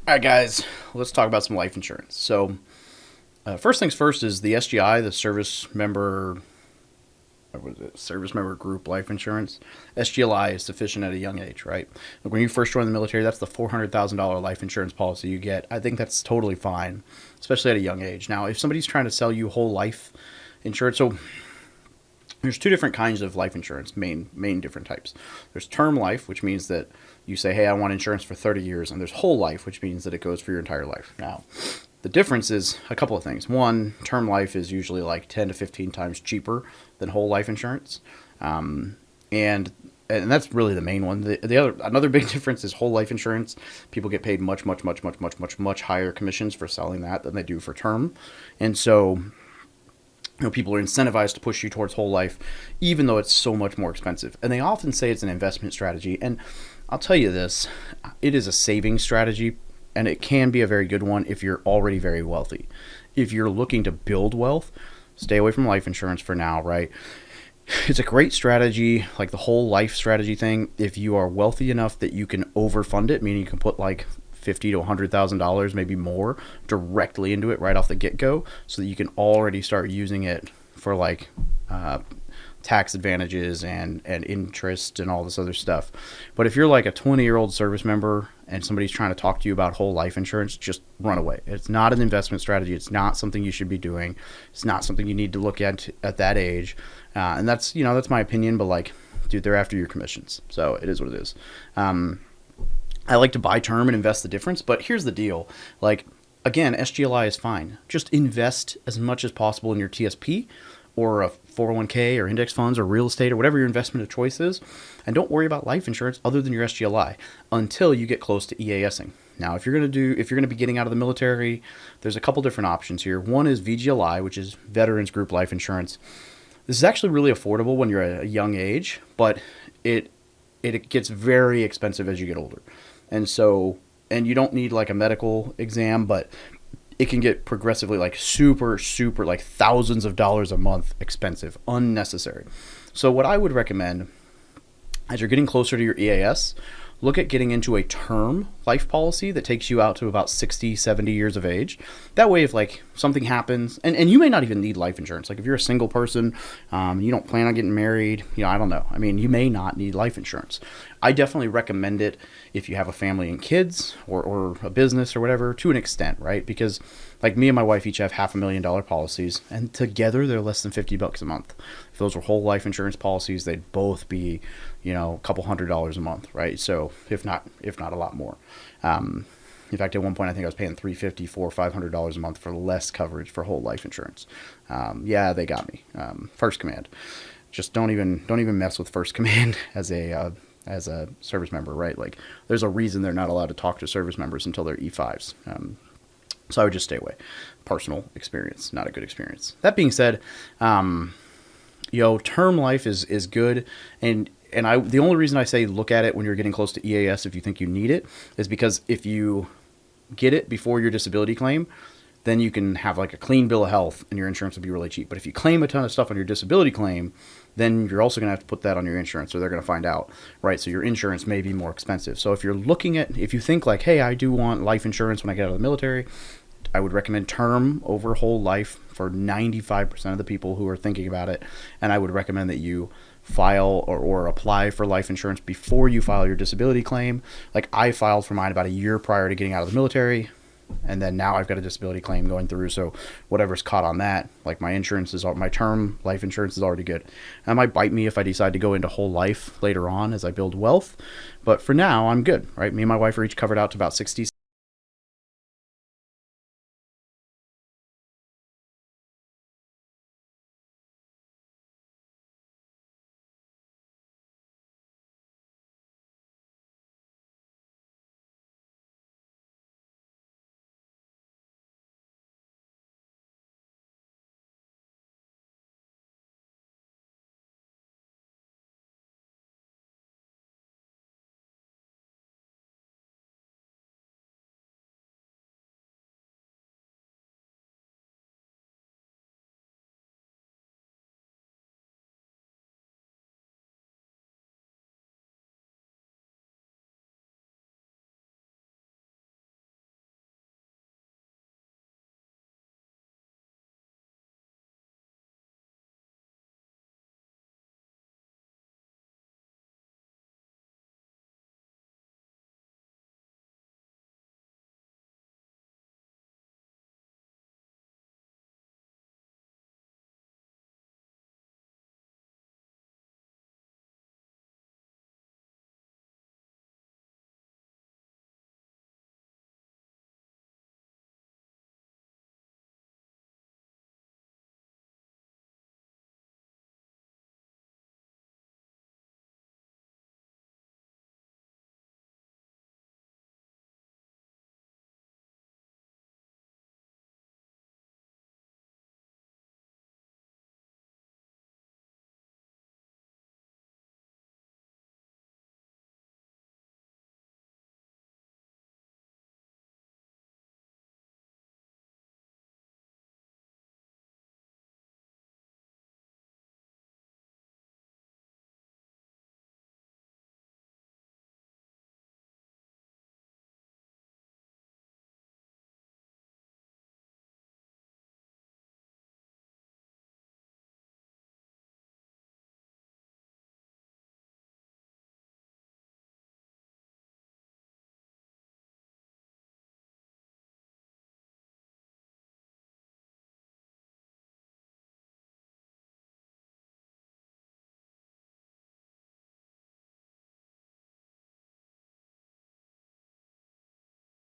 All right, guys, let's talk about some life insurance. First things first is the SGI, the service member, what was it? Service member group life insurance. SGLI is sufficient at a young age, right? Like when you first join the military, that's the $400,000 life insurance policy you get. I think that's totally fine, especially at a young age. Now, if somebody's trying to sell you whole life insurance, so there's two different kinds of life insurance, main different types. There's term life, which means that you say, hey, I want insurance for 30 years. And there's whole life, which means that it goes for your entire life. Now, the difference is a couple of things. One, term life is usually like 10 to 15 times cheaper than whole life insurance. And that's really the main one. Another big difference is whole life insurance. People get paid much higher commissions for selling that than they do for term. And so people are incentivized to push you towards whole life, even though it's so much more expensive. And they often say it's an investment strategy. And I'll tell you this, it is a saving strategy, and it can be a very good one if you're already very wealthy. If you're looking to build wealth, stay away from life insurance for now, right? It's a great strategy, like the whole life strategy thing, if you are wealthy enough that you can overfund it, meaning you can put like $50,000 to $100,000, maybe more, directly into it right off the get-go, so that you can already start using it for like tax advantages and interest and all this other stuff. But if you're like a 20-year-old service member and somebody's trying to talk to you about whole life insurance, just run away. It's not an investment strategy. It's not something you should be doing. It's not something you need to look at that age. And that's my opinion, but like, dude, they're after your commissions. So it is what it is. I like to buy term and invest the difference, but here's the deal. Like, again, SGLI is fine. Just invest as much as possible in your TSP or a 401k or index funds or real estate or whatever your investment of choice is. And don't worry about life insurance other than your SGLI until you get close to EASing. Now, if you're going to be getting out of the military, there's a couple different options here. One is VGLI, which is Veterans Group Life Insurance. This is actually really affordable when you're at a young age, but it gets very expensive as you get older. And you don't need like a medical exam, but it can get progressively like super like thousands of dollars a month expensive, unnecessary. So what I would recommend as you're getting closer to your EAS, look at getting into a term life policy that takes you out to about 60, 70 years of age. That way, if like something happens, and you may not even need life insurance. Like if you're a single person, you don't plan on getting married, I don't know. I mean, you may not need life insurance. I definitely recommend it if you have a family and kids or a business or whatever, to an extent, right? Because like me and my wife each have $500,000 policies, and together they're less than $50 a month. If those were whole life insurance policies, they'd both be, a couple $100s a month, right? So if not a lot more. In fact, at one point I think I was paying $350, $400, $500 a month for less coverage for whole life insurance. Yeah, they got me. First Command. Just don't even mess with First Command as a service member, right? Like, there's a reason they're not allowed to talk to service members until they're E5s. So I would just stay away. Personal experience, not a good experience. That being said, term life is good, and the only reason I say look at it when you're getting close to EAS if you think you need it is because if you get it before your disability claim, then you can have like a clean bill of health and your insurance will be really cheap. But if you claim a ton of stuff on your disability claim, then you're also going to have to put that on your insurance, or they're going to find out, right? So your insurance may be more expensive. So if you think like, hey, I do want life insurance when I get out of the military, I would recommend term over whole life for 95% of the people who are thinking about it. And I would recommend that you file or apply for life insurance before you file your disability claim. Like, I filed for mine about a year prior to getting out of the military, and then now I've got a disability claim going through. So whatever's caught on that, like my term life insurance is already good. That might bite me if I decide to go into whole life later on as I build wealth. But for now, I'm good, right? Me and my wife are each covered out to about 60,